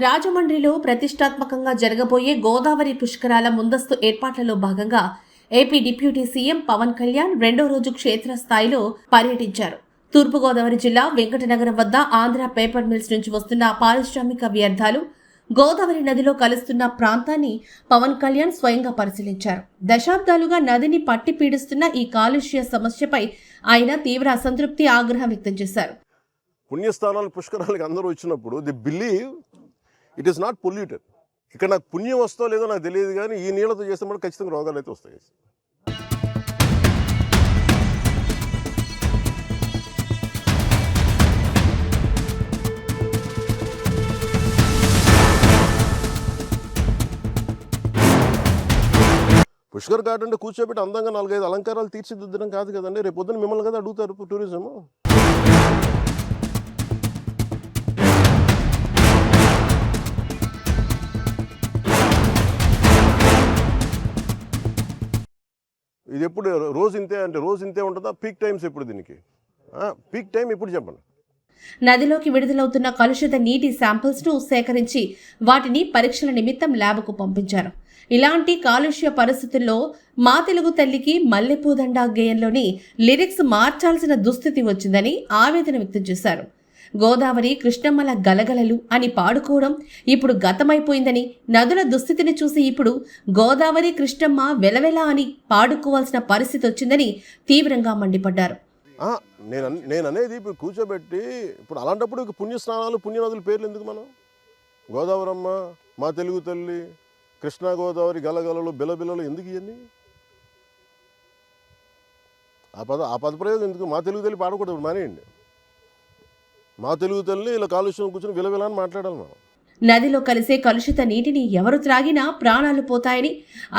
రాజమండ్రిలో ప్రతిష్టాత్మకంగా జరగబోయే గోదావరి పుష్కరాల ముందస్తు ఏర్పాట్లలో భాగంగా AP deputy CM Pawan Kalyan రెండో రోజు క్షేత్రస్థాయిలో పర్యటించారు. తూర్పుగోదావరి జిల్లా వెంకటనగరం వద్ద ఆంధ్ర పేపర్ మిల్స్ నుంచి వస్తున్న పారిశ్రామిక వ్యర్థాలు గోదావరి నదిలో కలుస్తున్న ప్రాంతాన్ని పవన్ కళ్యాణ్ స్వయంగా పరిశీలించారు. దశాబ్దాలుగా నదిని పట్టి పీడిస్తున్న ఈ కాలుష్య సమస్యపై ఆయన తీవ్ర అసంతృప్తి, ఆగ్రహం వ్యక్తం చేశారు. పుణ్యస్థానాలు పుష్కరాలకు అందరూ వచ్చినప్పుడు the believe it is not polluted. ఇక్కడ నాకు పుణ్యం వస్తో లేదో నాకు తెలియదు, కానీ ఈ నీళ్ళతో చేస్తే మనకు ఖచ్చితంగా రోగాలు అయితే వస్తాయి. పుష్కర్ ఘాట్ అంటే కూర్చోబెట్టి అందంగా 4-5 అలంకారాలు తీర్చిదిద్దడం కాదు కదండి. రేపు పొద్దున్న మిమ్మల్ని కదా అడుగుతారు టూరిజము. ఇది ఎప్పుడు రోజు ఇంతే అంటే రోజు ఇంతే ఉంటుందా? పీక్ టైమ్స్ ఎప్పుడు దీనికి? పీక్ టైం ఎప్పుడు చెప్పండి. నదిలోకి విడుదలవుతున్న కలుషిత నీటి శాంపిల్స్ ను సేకరించి వాటిని పరీక్షల నిమిత్తం ల్యాబ్కు పంపించారు. ఇలాంటి కాలుష్య పరిస్థితుల్లో మా తెలుగు తల్లికి మల్లెపూదండ గేయంలోని లిరిక్స్ మార్చాల్సిన దుస్థితి వచ్చిందని ఆవేదన వ్యక్తం చేశారు. గోదావరి కృష్ణమ్మల గలగలలు అని పాడుకోవడం ఇప్పుడు గతమైపోయిందని, నదుల దుస్థితిని చూసి ఇప్పుడు గోదావరి కృష్ణమ్మ వెలవెల అని పాడుకోవాల్సిన పరిస్థితి వచ్చిందని తీవ్రంగా మండిపడ్డారు. నేను అనేది ఇప్పుడు కూర్చోబెట్టి ఇప్పుడు అలాంటప్పుడు పుణ్యస్నానాలు పుణ్యనదుల పేర్లు ఎందుకు? మనం గోదావరమ్మ, మా తెలుగు తల్లి, కృష్ణా గోదావరి గలగలలు, బిలబిలలు ఎందుకు? ఇవన్నీ ఆ పద ప్రయోగం ఎందుకు? మా తెలుగు తల్లి పాడకూడదు, మానేయండి. మా తెలుగు తల్లి ఇలా కాలుష్యం కూర్చొని విలవిలని మాట్లాడాలి మనం. నదిలో కలిసే కలుషిత నీటిని ఎవరు త్రాగినా ప్రాణాలు పోతాయని,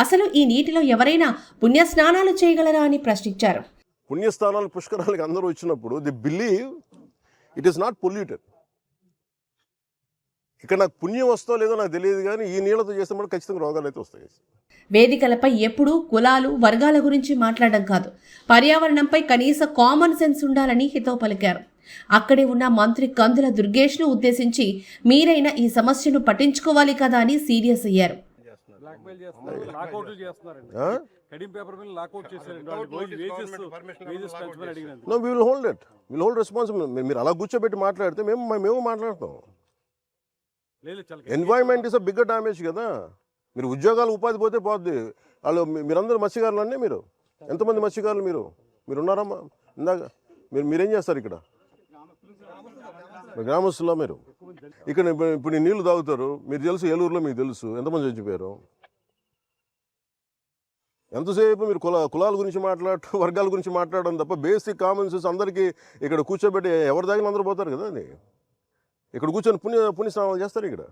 అసలు ఈ నీటిలో ఎవరైనా పుణ్యస్నానాలు చేయగలరా అని ప్రశ్నించారు. పుణ్యస్థానాలు పుష్కరాలకు అందరూ వచ్చినప్పుడు the believe it is not polluted. ఇక్కడ నాకు పుణ్యం వస్తో లేదో నాకు తెలియదు, కానీ ఈ నీళ్ళతో చేస్తే మనకు ఖచ్చితంగా రోగాలు అయితే వస్తాయి. వేదికలపై ఎప్పుడూ కులాలు, వర్గాల గురించి మాట్లాడడం కాదు, పర్యావరణంపై కనీస కామన్ సెన్స్ ఉండాలని హితవు పలికారు. అక్కడే ఉన్న మంత్రి కందుల దుర్గేష్ను ఉద్దేశించి మీరైనా ఈ సమస్యను పట్టించుకోవాలి కదా అని సీరియస్ అయ్యారు. మీరు అలా కూర్చోబెట్టి మాట్లాడితే మేము మాట్లాడతాం. Environment is a bigger damage కదా. మీరు ఉద్యోగాలు ఉపాధి పోతే పోద్ది. వాళ్ళు మీరందరూ మత్స్యకారులు అండి. మీరు ఎంతమంది మత్స్యకారులు మీరు ఉన్నారమ్మా? ఇందాక మీరేం చేస్తారు ఇక్కడ? గ్రామస్తుల్లో మీరు ఇక్కడ ఇప్పుడు నీళ్లు తాగుతారు. మీరు తెలుసు, ఏలూరులో మీకు తెలుసు ఎంతమంది చచ్చిపోయారు. ఎంతసేపు మీరు కులాల గురించి మాట్లాడటం, వర్గాల గురించి మాట్లాడడం తప్ప బేసిక్ కామన్ సెన్స్ అందరికీ ఇక్కడ కూర్చోబెట్టి ఎవరి దాకా అందరూ పోతారు కదా. అది ఇక్కడ కూర్చొని పుణ్యస్నానాలు చేస్తారు. ఇక్కడ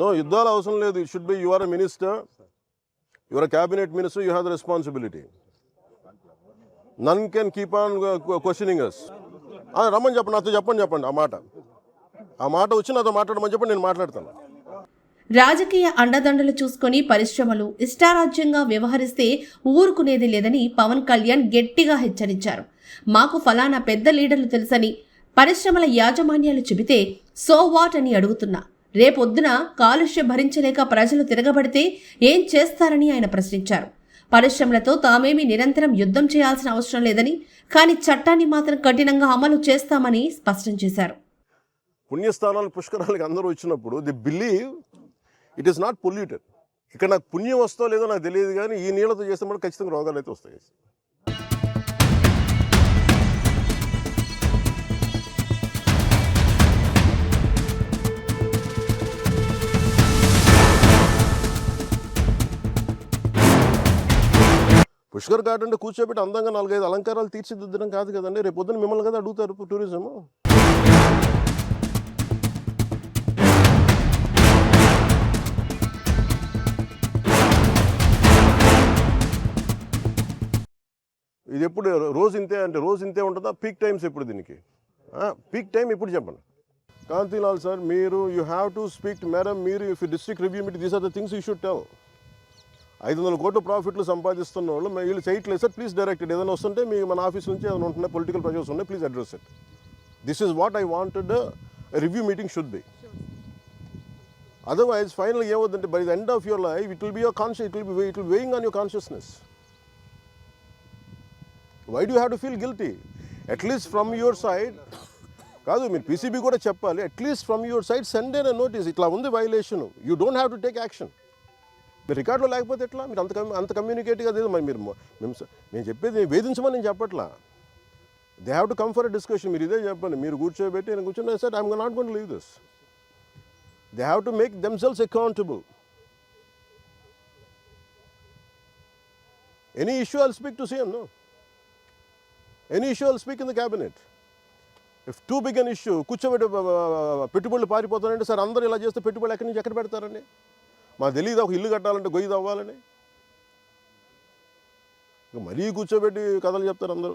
నో యుద్ధాలు అవసరం లేదు. It should be you are a minister, you are a cabinet minister, you have the responsibility. None can keep on questioning us. రమ్మని చెప్పండి, నాతో చెప్పండి ఆ మాట వచ్చి నాతో మాట్లాడమని చెప్పండి, నేను మాట్లాడతాను. రాజకీయ అండదండలు చూసుకొని పరిశ్రమలు ఇష్టారాజ్యంగా వ్యవహరిస్తే ఊరుకునేది లేదని పవన్ కళ్యాణ్ గట్టిగా హెచ్చరించారు. మాకు ఫలానా పెద్ద లీడర్లు తెలుసని పరిశ్రమల యాజమాన్యాలు చెబితే సో వాట్ అని అడుగుతున్నా. రేపొద్దున కాలుష్య భరించలేక ప్రజలు తిరగబడితే ఏం చేస్తారని ఆయన ప్రశ్నించారు. పరిశ్రమలతో తామేమీ నిరంతరం యుద్ధం చేయాల్సిన అవసరం లేదని, కానీ చట్టాన్ని మాత్రం కఠినంగా అమలు చేస్తామని స్పష్టం చేశారు. పుణ్యస్థానాలు పుష్కరాలకు అందరూ వచ్చినప్పుడు the believe it is not polluted. ఇక్కడ నాకు పుణ్యం వస్తో లేదో నాకు తెలియదు, కానీ ఈ నీళ్ళతో చేస్తే మనకు ఖచ్చితంగా రోగాలు అయితే వస్తాయి. పుష్కర్ ఘాట్ అంటే కూర్చోబెట్టి అందంగా 4-5 అలంకారాలు తీర్చిదిద్దడం కాదు కదండి. రేపు పొద్దున్న మిమ్మల్ని కదా అడుగుతారు టూరిజము. ఇది ఎప్పుడు రోజు ఇంతే అంటే రోజు ఇంతే ఉంటుందా? పీక్ టైమ్స్ ఎప్పుడు దీనికి? పీక్ టైం ఎప్పుడు చెప్పండి. కాంతిలాల్ సార్, మీరు you have to speak madam. మీరు if district review meet these are the things you should tell. 500 కోట్ల ప్రాఫిట్లు సంపాదిస్తున్న వాళ్ళు వీళ్ళు చేయట్లేదు సార్, ప్లీజ్ డైరెక్ట్. ఏదైనా వస్తుంటే మీ మన ఆఫీస్ నుంచి ఏదైనా ఉంటున్నాయి, పొలిటికల్ ప్రెషర్స్ ఉన్నాయి, please address it. This is what I wanted review meeting should be. Otherwise final ఏమవుతుందంటే by the end of your life it will be your conscious it will weighing on your consciousness. Why do have to feel guilty? At least from your side కాదు, మీరు PCB కూడా చెప్పాలి, at least from your side send a notice, ఇట్లా ఉంది violation, you don't have to take action. మీరు రికార్డులో లేకపోతే ఎట్లా? మీరు అంత కమ్యూనికేట్గా లేదు. మరి మేము చెప్పేది వేధించమని నేను చెప్పట్లా. They have to come for a discussion. మీరు ఇదే చెప్పండి, మీరు కూర్చోబెట్టి నేను కూర్చొని sir I'm not going to leave this. They have to make themselves accountable. Any issue I'll speak to CM, no. Any issue I'll speak in the cabinet. If too big an issue కూర్చోబెట్టి పెట్టుబడులు పారిపోతారంటే sir అందరూ ఇలా చేస్తే పెట్టుబడులు ఎక్కడి నుంచి ఎక్కడ పెడతారండి? మాకు తెలియదు ఒక ఇల్లు కట్టాలంటే గొయ్యి తవ్వాలని. మరీ కూర్చోబెట్టి కథలు చెప్తారు అందరూ.